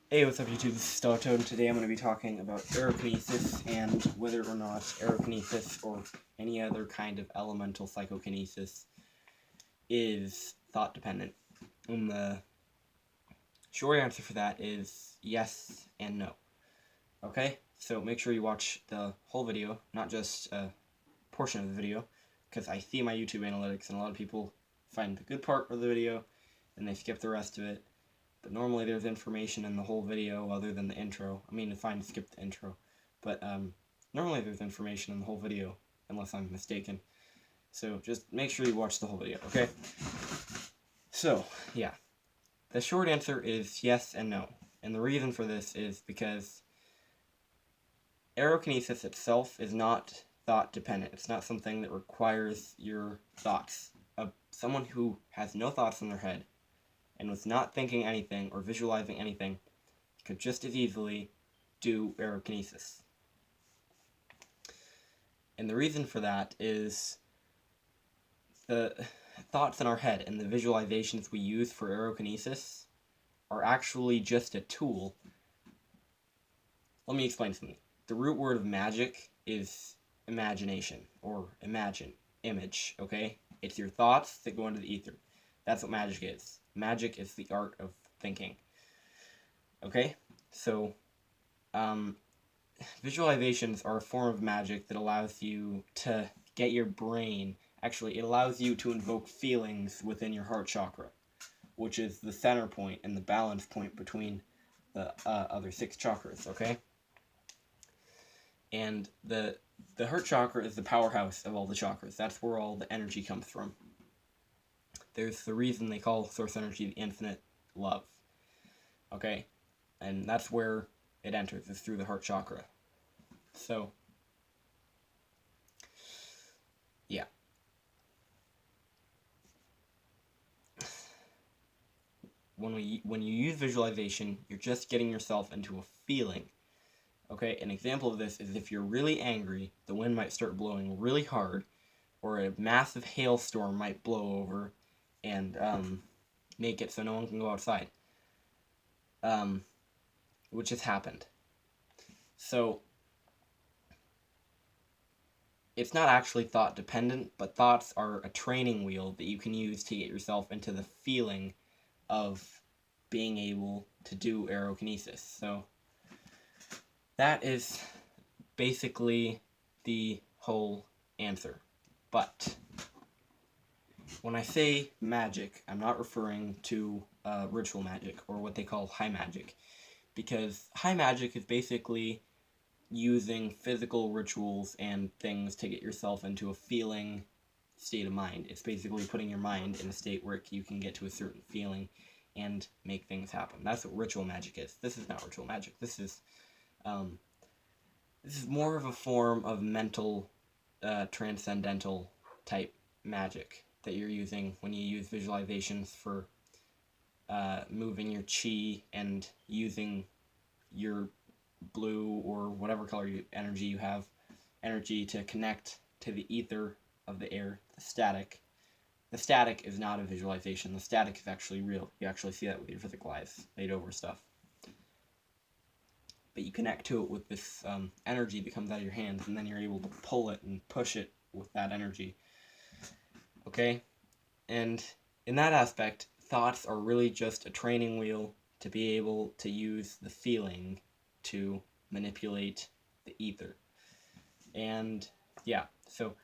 Hey, what's up YouTube, this is thaught, and today I'm going to be talking about AEROKINESIS and whether or not AEROKINESIS or any other kind of elemental psychokinesis is thought dependent. And the short answer for that is yes and no. Okay, so make sure you watch the whole video, not just a portion of the video, because I see my YouTube analytics and a lot of people find the good part of the video and they skip the rest of it. But normally there's information in the whole video other than the intro. I mean, it's fine to skip the intro, but normally there's information in the whole video, unless I'm mistaken. So just make sure you watch the whole video, okay? So, yeah. The short answer is yes and no. And the reason for this is because AEROKINESIS itself is not thought dependent. It's not something that requires your thoughts. Someone who has no thoughts in their head and was not thinking anything or visualizing anything could just as easily do AEROKINESIS. And the reason for that is the thoughts in our head and the visualizations we use for AEROKINESIS are actually just a tool. Let me explain something. The root word of magic is imagination, or imagine, image, okay? It's your thoughts that go into the ether. That's what magic is. Magic is the art of thinking. Okay? So, visualizations are a form of magic that allows you to get your brain, actually, it allows you to invoke feelings within your heart chakra, which is the center point and the balance point between the other 6 chakras, okay? And the heart chakra is the powerhouse of all the chakras. That's where all the energy comes from. There's the reason they call source energy the infinite love. Okay? And that's where it enters, is through the heart chakra. So, yeah. When you use visualization, you're just getting yourself into a feeling. Okay? An example of this is if you're really angry, the wind might start blowing really hard, or a massive hailstorm might blow over and make it so no one can go outside, which has happened. So it's not actually thought dependent, but thoughts are a training wheel that you can use to get yourself into the feeling of being able to do AEROKINESIS. So that is basically the whole answer. But when I say magic, I'm not referring to ritual magic, or what they call high magic, because high magic is basically using physical rituals and things to get yourself into a feeling state of mind. It's basically putting your mind in a state where you can get to a certain feeling and make things happen. That's what ritual magic is. This is not ritual magic. This is more of a form of mental, transcendental type magic that you're using when you use visualizations for moving your chi and using your blue or whatever color energy you have, energy to connect to the ether of the air, the static. The static is not a visualization. The static is actually real. You actually see that with your physical eyes, laid over stuff. But you connect to it with this energy that comes out of your hands, and then you're able to pull it and push it with that energy. Okay? And in that aspect, thoughts are really just a training wheel to be able to use the feeling to manipulate the ether. And yeah, so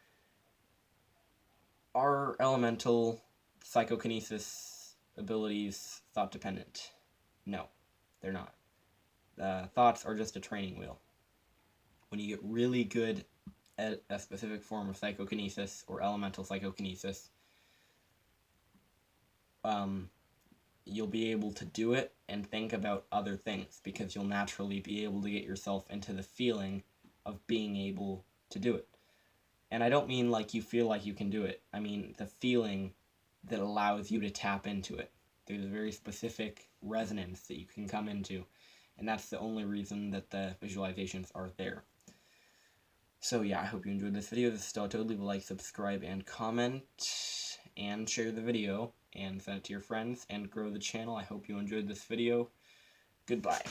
are elemental psychokinesis abilities thought dependent? No, they're not. Thoughts are just a training wheel. When you get really good at a specific form of psychokinesis or elemental psychokinesis, you'll be able to do it and think about other things, because you'll naturally be able to get yourself into the feeling of being able to do it. And I don't mean like you feel like you can do it. I mean the feeling that allows you to tap into it. There's a very specific resonance that you can come into, and that's the only reason that the visualizations are there. So yeah, I hope you enjoyed this video. This is thaught. Leave a like, subscribe, and comment, and share the video, and send it to your friends, and grow the channel. I hope you enjoyed this video. Goodbye.